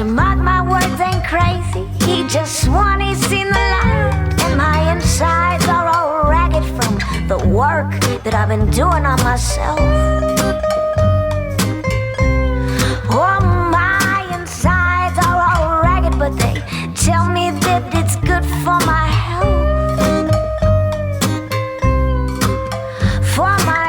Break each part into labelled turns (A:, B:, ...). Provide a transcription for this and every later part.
A: To mark my words ain't crazy. He just sworn he's seen the light. And my insides are all ragged from the work that I've been doing on myself. Oh, my insides are all ragged, but they tell me that it's good for my health. For my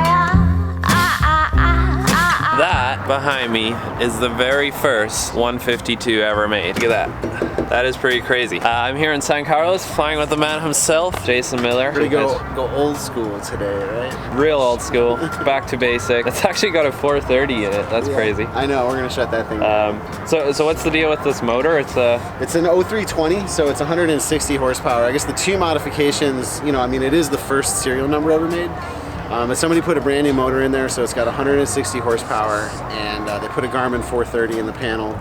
B: That behind me is the very first 152 ever made. Look at that. That is pretty crazy. I'm here in San Carlos, flying with the man himself, Jason Miller.
C: We go old school today, right?
B: Real old school, back to basic. It's actually got a 430 in it. That's crazy.
C: I know. We're gonna shut that thing down.
B: So what's the deal with this motor? It's
C: an 0320, so it's 160 horsepower. I guess the two modifications, I mean, it is the first serial number ever made. But somebody put a brand new motor in there, so it's got 160 horsepower, and they put a Garmin 430 in the panel.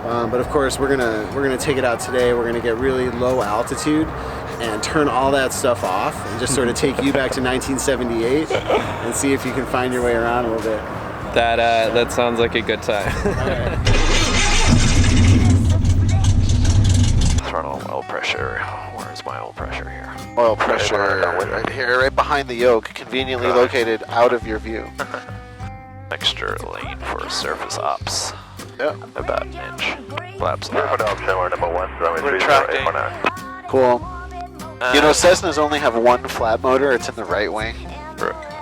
C: But of course, we're gonna take it out today. We're gonna get really low altitude and turn all that stuff off, and just sort of take you back to 1978 and see if you can find your way around a little bit.
B: That sounds like a good time.
D: Throttle oil pressure. Where's my oil pressure here?
C: Oil pressure right here, right behind the yoke, conveniently located out of your view.
D: Extra lane for surface ops.
C: Yep.
D: About an inch. Flaps up.
C: Cool. Cessnas only have one flat motor. It's in the right wing.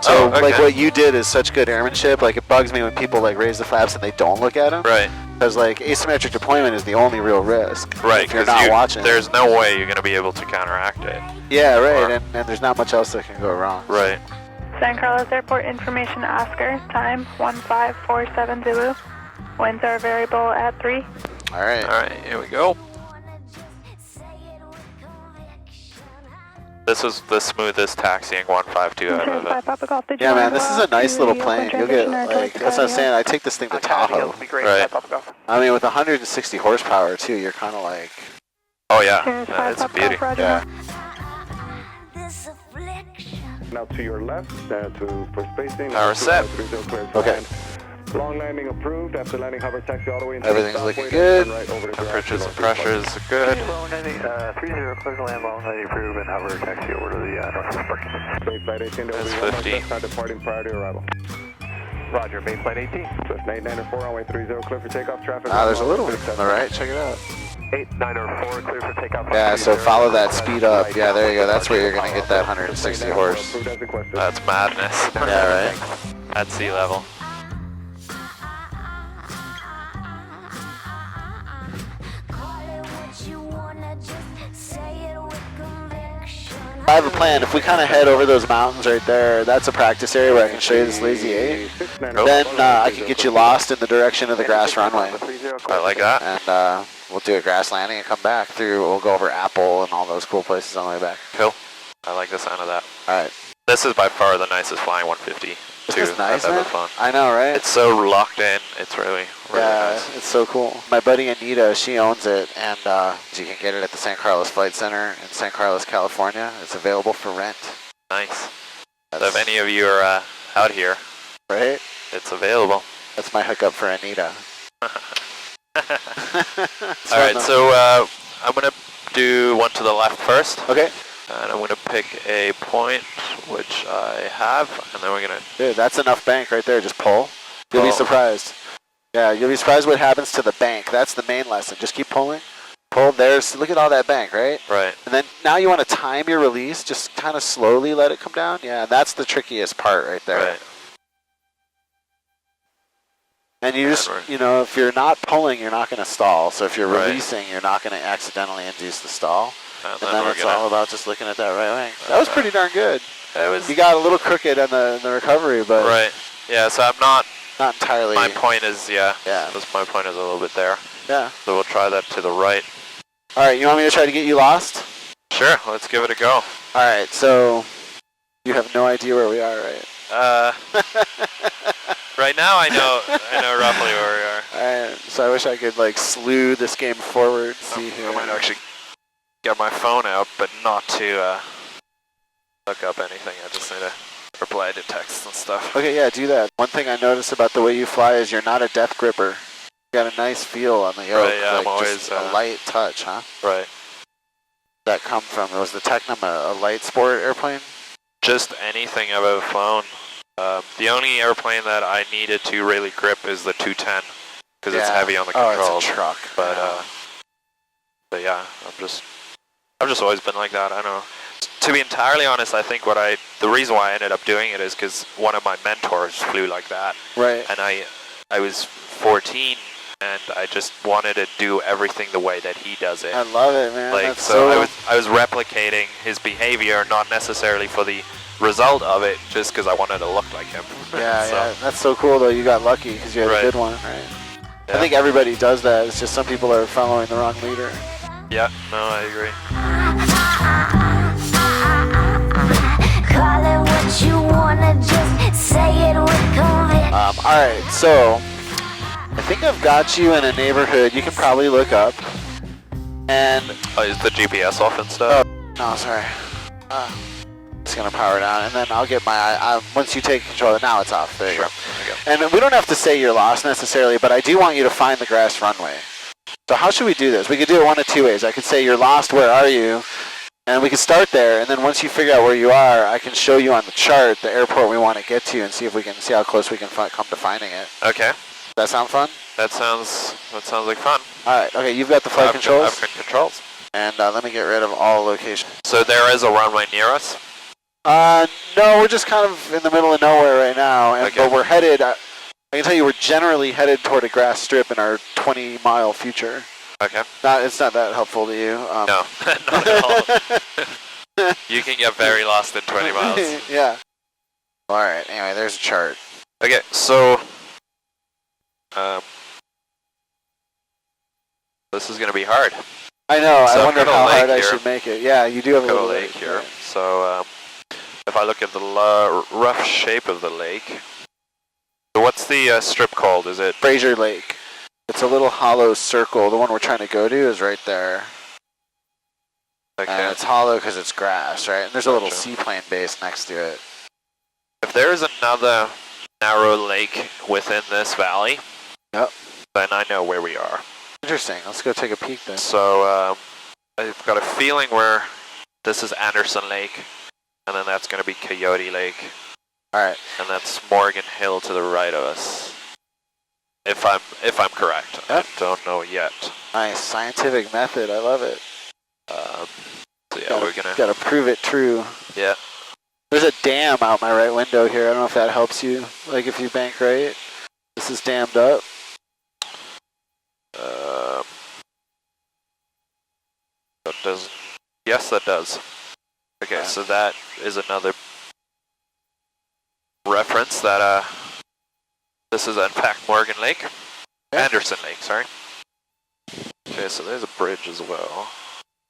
C: So, like, what you did is such good airmanship. Like, it bugs me when people, like, raise the flaps and they don't look at them.
D: Right.
C: Because, like, asymmetric deployment is the only real risk.
D: Right,
C: if you're not watching.
D: There's no way you're going to be able to counteract it.
C: Yeah, right, and there's not much else that can go wrong.
D: Right.
E: San Carlos Airport Information Oscar, time 1547 Zulu. Winds are variable at 3.
C: All right.
D: All right, here we go. This is the smoothest taxiing 152 I've ever done.
C: Yeah, man, this is a nice little plane. You'll get, like, that's what I'm saying. I take this thing to Tahoe.
D: Right.
C: I mean, with 160 horsepower, too, you're kind of like...
D: Oh, yeah. It's a beauty.
C: Yeah.
F: Now to your left, for spacing.
D: Power set.
C: Okay.
F: Long landing approved. After landing, hover taxi all the way into
C: Everything's looking good.
D: Temperatures and pressures are good.
F: 30, clear to land, long landing approved, and hover taxi over to the northwest parking. Flight 18 to
D: That's 50.
F: Not departing prior to arrival. Roger, base flight 18. Cessna 894, runway 30, clear for takeoff traffic.
C: There's a little one on the right. Check it out.
F: 894, clear for takeoff.
C: Yeah, so follow that speed up. Yeah, there you go. That's where you're going to get that 160 horse.
D: That's madness.
C: Yeah, right?
D: At sea level.
C: I have a plan. If we kind of head over those mountains right there, that's a practice area where I can show you this lazy 8. Then I can get you lost in the direction of the grass runway.
D: I like that.
C: And we'll do a grass landing and come back through. We'll go over Apple and all those cool places on the way back.
D: Cool. I like the sound of that.
C: All right.
D: This is by far the nicest flying 150.
C: This is nice,
D: I've
C: man.
D: ever flown.
C: I know, right?
D: It's so locked in. It's really nice.
C: It's so cool. My buddy Anita, she owns it, and you can get it at the San Carlos Flight Center in San Carlos, California. It's available for rent.
D: Nice. So if any of you are out here,
C: right?
D: It's available.
C: That's my hookup for Anita.
D: All right, so I'm going to do one to the left first.
C: Okay.
D: And I'm going to pick a point, which I have, and then we're going to...
C: Dude, that's enough bank right there. Just pull. You'll be surprised. Yeah, you'll be surprised what happens to the bank. That's the main lesson. Just keep pulling. Pull. Look at all that bank, right?
D: Right.
C: And then now you want to time your release. Just kind of slowly let it come down. Yeah, that's the trickiest part right there.
D: Right.
C: And you just, if you're not pulling, you're not going to stall. So if you're releasing, you're not going to accidentally induce the stall. And then it's all about just looking at that right wing. That was pretty darn good. You got a little crooked in the recovery, but...
D: Right. Yeah, so I'm not
C: entirely...
D: My point is, my point is a little bit there.
C: Yeah.
D: So we'll try that to the right.
C: All right, you want me to try to get you lost?
D: Sure, let's give it a go.
C: All right, so you have no idea where we are, right?
D: Right now I know roughly where we are.
C: All right, so I wish I could, slew this game forward. See here.
D: I might actually get my phone out, but not to look up anything. I just need to reply to texts and stuff.
C: Okay, yeah, do that. One thing I noticed about the way you fly is you're not a death gripper. got a nice feel on the yoke.
D: Right, yeah,
C: like
D: I'm always,
C: just a light touch, huh?
D: Right.
C: That come from? Was the Tecnam a light sport airplane?
D: Just anything I've ever flown. The only airplane that I needed to really grip is the 210 because it's heavy on the controls.
C: Oh, it's a truck.
D: But yeah, I've just always been like that. I don't know. To be entirely honest, I think the reason why I ended up doing it is because one of my mentors flew like that.
C: Right.
D: And I was 14 and I just wanted to do everything the way that he does it.
C: I love it, man.
D: Like,
C: That's
D: so I was replicating his behavior, not necessarily for the result of it, just because I wanted to look like him.
C: Yeah,
D: so,
C: yeah. That's so cool, though. You got lucky because you had a good one, right? Yeah. I think everybody does that. It's just some people are following the wrong leader.
D: Yeah, no, I agree.
A: Call it what you wanna, just say it with conviction.
C: Alright, so I think I've got you in a neighborhood you can probably look up. And
D: is the GPS off and stuff?
C: oh, no, sorry. Just gonna power down, and then I'll get my once you take control. Now it's off. There you go. And we don't have to say you're lost necessarily, but I do want you to find the grass runway. So how should we do this? We could do it one of two ways. I could say you're lost. Where are you? And we can start there, and then once you figure out where you are, I can show you on the chart the airport we want to get to, and see if we can see how close we can come to finding it.
D: Okay.
C: Does that sound fun?
D: That sounds like fun.
C: All right. Okay, you've got the flight controls.
D: I've got controls.
C: And let me get rid of all locations.
D: So there is a runway near us?
C: No, we're just kind of in the middle of nowhere right now, and but we're headed. I can tell you, we're generally headed toward a grass strip in our 20-mile future.
D: Okay.
C: It's not that helpful to you.
D: No, not at all. You can get very lost in 20 miles.
C: Yeah. All right. Anyway, there's a chart.
D: Okay, so this is going to be hard.
C: I know.
D: So
C: I wonder how hard I
D: here.
C: should make it. Yeah, you do have a little
D: lake here. Right. So if I look at the rough shape of the lake, so what's the strip called? Is it
C: Fraser Lake? It's a little hollow circle. The one we're trying to go to is right there.
D: Okay.
C: And it's hollow because it's grass, right? And there's a little seaplane base next to it.
D: If there's another narrow lake within this valley,
C: yep,
D: then I know where we are.
C: Interesting. Let's go take a peek then.
D: So I've got a feeling where this is Anderson Lake, and then that's going to be Coyote Lake.
C: All right.
D: And that's Morgan Hill to the right of us. If I'm correct. Yep. I don't know yet.
C: Nice scientific method. I love it.
D: So yeah, we're gonna
C: gotta prove it true.
D: Yeah.
C: There's a dam out my right window here. I don't know if that helps you. Like if you bank right, this is dammed up.
D: That does. Yes, that does. Okay, so that is another reference that this is in fact Morgan Lake. Yeah. Anderson Lake, sorry. Okay, so there's a bridge as well.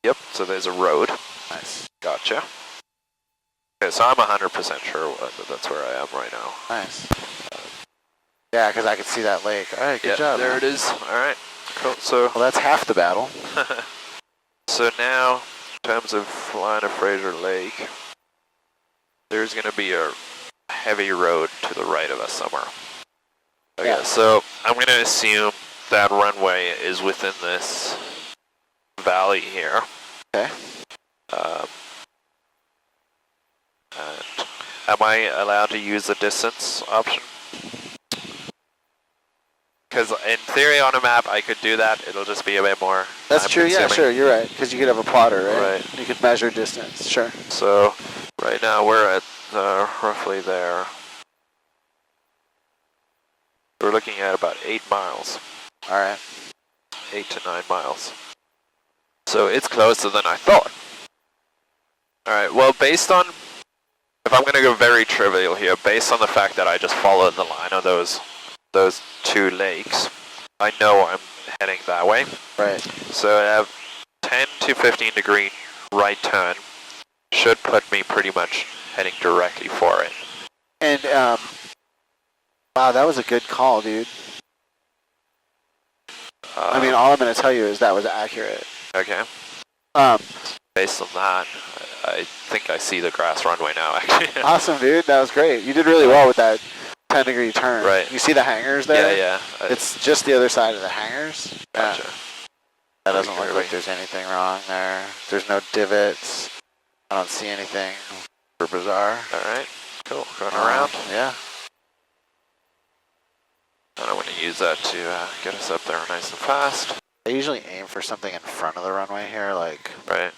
D: Yep, so there's a road.
C: Nice.
D: Gotcha. Okay, so I'm 100% sure that's where I am right now.
C: Nice. Yeah, because I can see that lake. All right, good job.
D: There it is. All right, cool. So
C: well, that's half the battle.
D: So now, in terms of flying to Fraser Lake, there's going to be a heavy road to the right of us somewhere. Okay, yeah. So I'm going to assume that runway is within this valley here.
C: Okay.
D: And am I allowed to use the distance option? Because in theory on a map I could do that. It'll just be a bit more.
C: That's true. Yeah, sure. You're right. Because you could have a plotter, right?
D: Right.
C: You could measure distance. Sure.
D: So right now we're at roughly there. We're looking at about 8 miles.
C: All right.
D: 8 to 9 miles. So it's closer than I thought. All right. Well, based on, if I'm going to go very trivial here, based on the fact that I just followed the line of those two lakes, I know I'm heading that way.
C: Right.
D: So I have 10 to 15 degree right turn. Should put me pretty much heading directly for it.
C: And wow, that was a good call, dude. I mean, all I'm going to tell you is that was accurate.
D: Okay. Based on that, I think I see the grass runway now, actually.
C: Awesome, dude. That was great. You did really well with that. 10-degree turn.
D: Right.
C: You see the hangars there?
D: Yeah.
C: It's just the other side of the hangars.
D: Gotcha.
C: Yeah. That doesn't look like there's anything wrong there. There's no divots. I don't see anything super bizarre.
D: All right. Cool. Going around.
C: Yeah.
D: And I'm going to use that to get us up there nice and fast.
C: I usually aim for something in front of the runway here, like
D: Right.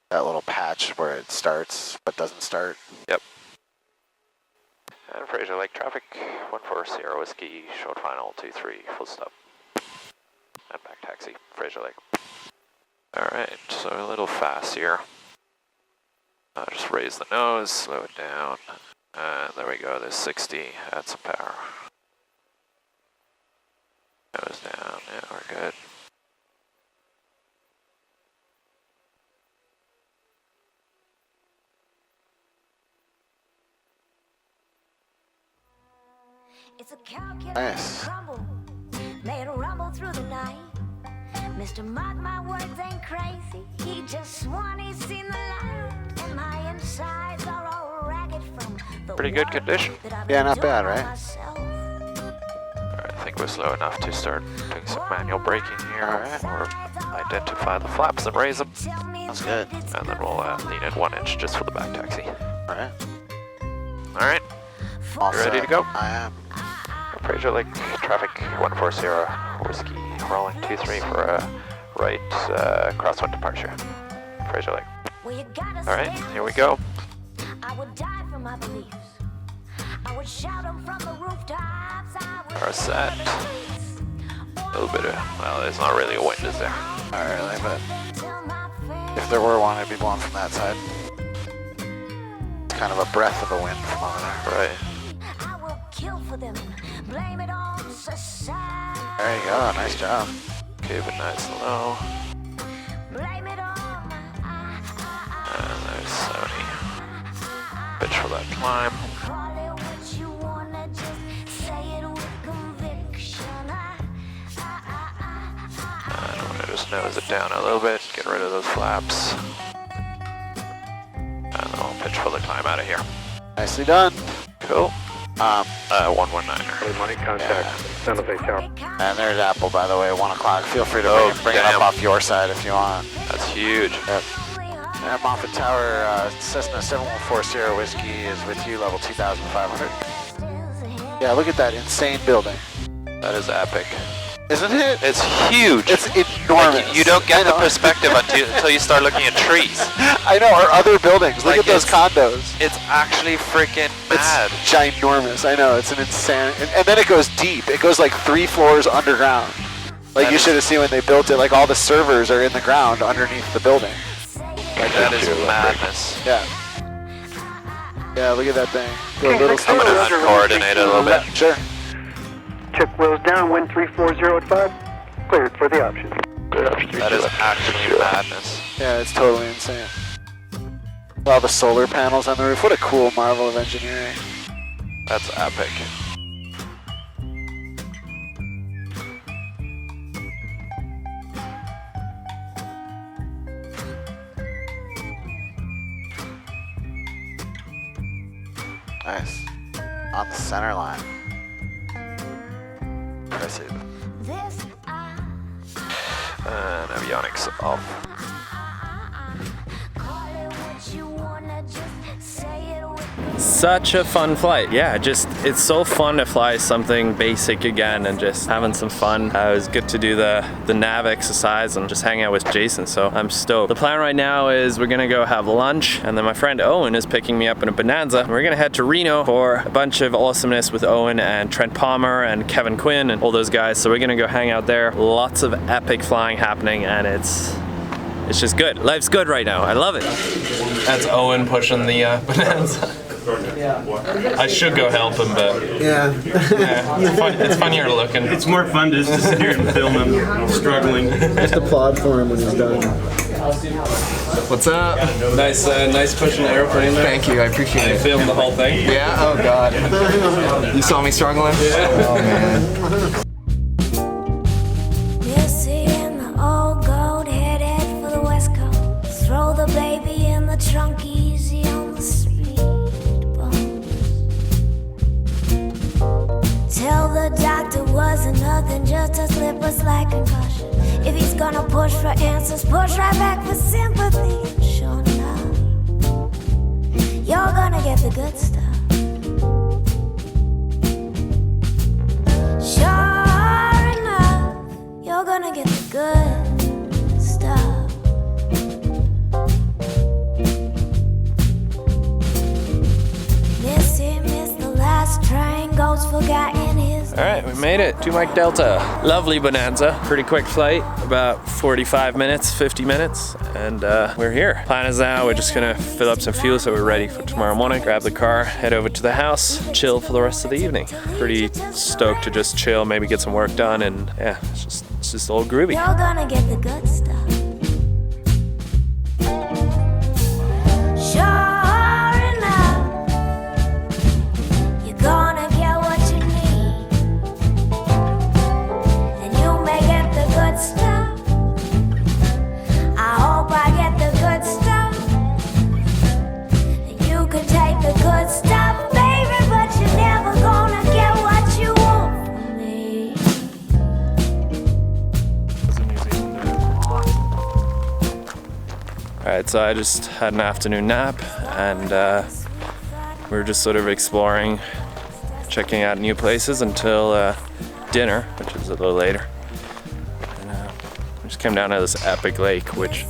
C: that little patch where it starts but doesn't start.
D: Yep. And Fraser Lake traffic, 14 Sierra Whiskey, short final 23, full stop. And back taxi, Fraser Lake. Alright, so a little fast here. Just raise the nose, slow it down. And there we go, there's 60, add some power. Nose down, yeah, we're good.
A: It's a calculated
C: Nice.
A: crumble, made a rumble through the night. Mr. Mark, my words ain't crazy. He just sworn he's seen the light. And my insides are all ragged from the
D: Pretty good
A: work
D: condition.
A: that I've
C: Yeah,
A: been
C: not bad,
A: doing
C: right?
A: myself.
D: Alright, I think we're slow enough to start doing some manual braking here.
C: Alright.
D: Or identify the flaps and raise them.
A: Tell me
C: That's good.
A: that it's
D: And then we'll lean in 1 inch just for the back taxi.
C: All right.
D: Alright,
C: All
D: You ready
C: set.
D: to go?
C: I am.
D: Fraser Lake traffic 14 Sierra Whiskey, rolling 23 for a right crosswind departure. Fraser Lake.
A: well, you gotta
D: Alright,
A: stand
D: here we go.
A: I would die for my beliefs. I would shout them from the rooftops. I would
D: Are set. A little bit of, well, there's not really a wind, is there?
C: Not really, but
A: tell my friends.
C: if there were one, it'd be blowing from that side. It's kind of a breath of a wind from over there.
D: Right.
A: I will kill for them. Blame it on society.
C: There you go. Nice job.
D: Keep it nice and low.
A: Blame it on
D: And there's 70. Pitch for that climb.
A: call it what you wanna, just say it with conviction.
D: And I'm gonna just nose it down a little bit, get rid of those flaps. And then I'll pitch for the climb out of here.
C: Nicely done.
D: Cool. 119er.
F: Early morning contact, San Jose Tower.
C: And there's Apple, by the way, 1 o'clock. Feel free to bring it
D: damn.
C: up off your side if you want.
D: That's huge.
C: Yep. And Moffett Tower, Cessna 714 Sierra Whiskey is with you, level 2,500. Yeah, look at that insane building.
D: That is epic.
C: Isn't it?
D: It's huge.
C: It's enormous.
D: Like, you don't get
C: I
D: the
C: know.
D: perspective until you start looking at trees.
C: I know, or other buildings. Look
D: Like,
C: at those
D: it's-
C: condos.
D: It's actually freaking mad.
C: It's ginormous. I know, it's an insane. And then it goes deep. It goes like 3 floors underground. Like
D: That
C: you
D: is-
C: should have seen when they built it. Like all the servers are in the ground underneath the building.
D: Like, that is madness.
C: Yeah. Yeah, look at that thing. Do a little
D: I'm gonna uncoordinate it a little bit.
C: Sure.
F: Check wheels down, wind 340 at 5. Cleared for the option.
D: That is actually madness.
C: Yeah, it's totally insane. All the solar panels on the roof. What a cool marvel of engineering.
D: That's epic.
C: Nice. On the center line. Impressive.
A: This
D: And avionics off.
A: call it what you wanna, just say it with
B: Such a fun flight. Yeah, it's so fun to fly something basic again and just having some fun. It was good to do the nav exercise and just hang out with Jason, so I'm stoked. The plan right now is we're gonna go have lunch, and then my friend Owen is picking me up in a Bonanza. We're gonna head to Reno for a bunch of awesomeness with Owen and Trent Palmer and Kevin Quinn and all those guys, so we're gonna go hang out there. Lots of epic flying happening, and it's just good. Life's good right now. I love it. That's Owen pushing the Bonanza. I should go help him, but
C: Yeah.
B: it's funnier looking.
G: It's more fun to just sit here and film him struggling.
C: Just applaud for him when he's done.
H: What's up?
B: Nice pushing the airplane there.
H: Thank you, I appreciate
B: I
H: it.
B: filmed the whole thing.
H: Yeah? Oh god. You saw me struggling? Oh man.
A: Missy in the old gold, headed for the west coast. Throw the baby in the trunk, easy on the speed bumps. Delta's lip was like concussion. If he's gonna push for answers, push right back for sympathy. And sure enough, you're gonna get the good stuff. Sure enough, you're gonna get the good stuff. Miss the last train, goes forgotten his.
B: Alright, we made it to Mike Delta. Lovely bonanza. Pretty quick flight, about 45 minutes, 50 minutes, and we're here. Plan is now we're just gonna fill up some fuel so we're ready for tomorrow morning, grab the car, head over to the house, chill for the rest of the evening. Pretty stoked to just chill, maybe get some work done, and yeah, it's just all groovy.
A: You're gonna get the good stuff. Sure enough, you're gonna get what you need, and you may get the good stuff. I hope I get the good stuff, and you can take the good stuff, baby, but you're never gonna get what you want from me.
B: Alright, so I just had an afternoon nap, and we were just sort of exploring, checking out new places until dinner, which is a little later. And we just came down to this epic lake, which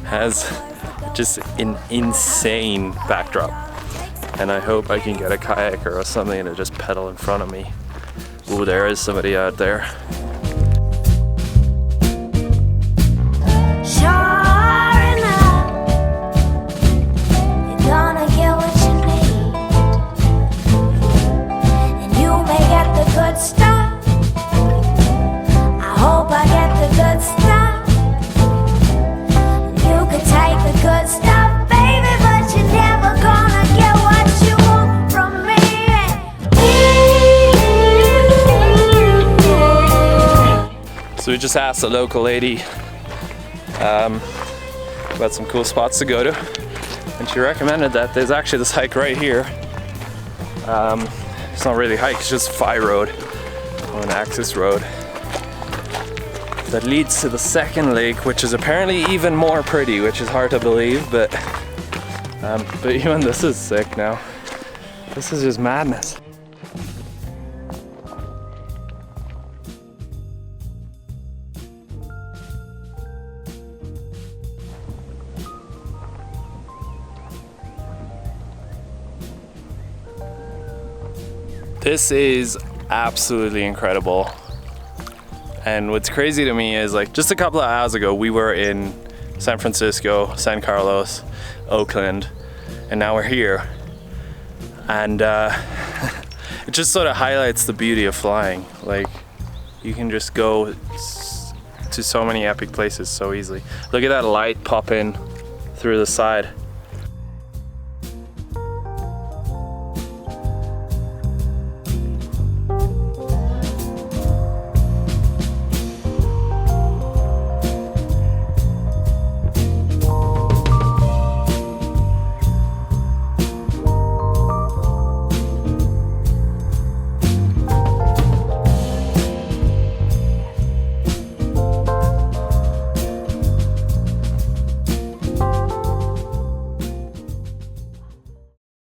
B: has just an insane backdrop. And I hope I can get a kayaker or something to just pedal in front of me. Ooh, there is somebody out there.
A: Good stuff. I hope I get the good stuff. You can take the good stuff, baby, but you're never gonna get what you want from me.
B: So we just asked a local lady about some cool spots to go to, and she recommended that there's actually this hike right here. It's not really a hike, it's just Phi Road, or an access road, that leads to the second lake, which is apparently even more pretty, which is hard to believe, but even this is sick now. This is just madness. This is absolutely incredible. And what's crazy to me is, like, just a couple of hours ago we were in San Francisco, San Carlos, Oakland, and now we're here. And it just sort of highlights the beauty of flying. Like, you can just go to so many epic places so easily. Look at that light pop in through the side.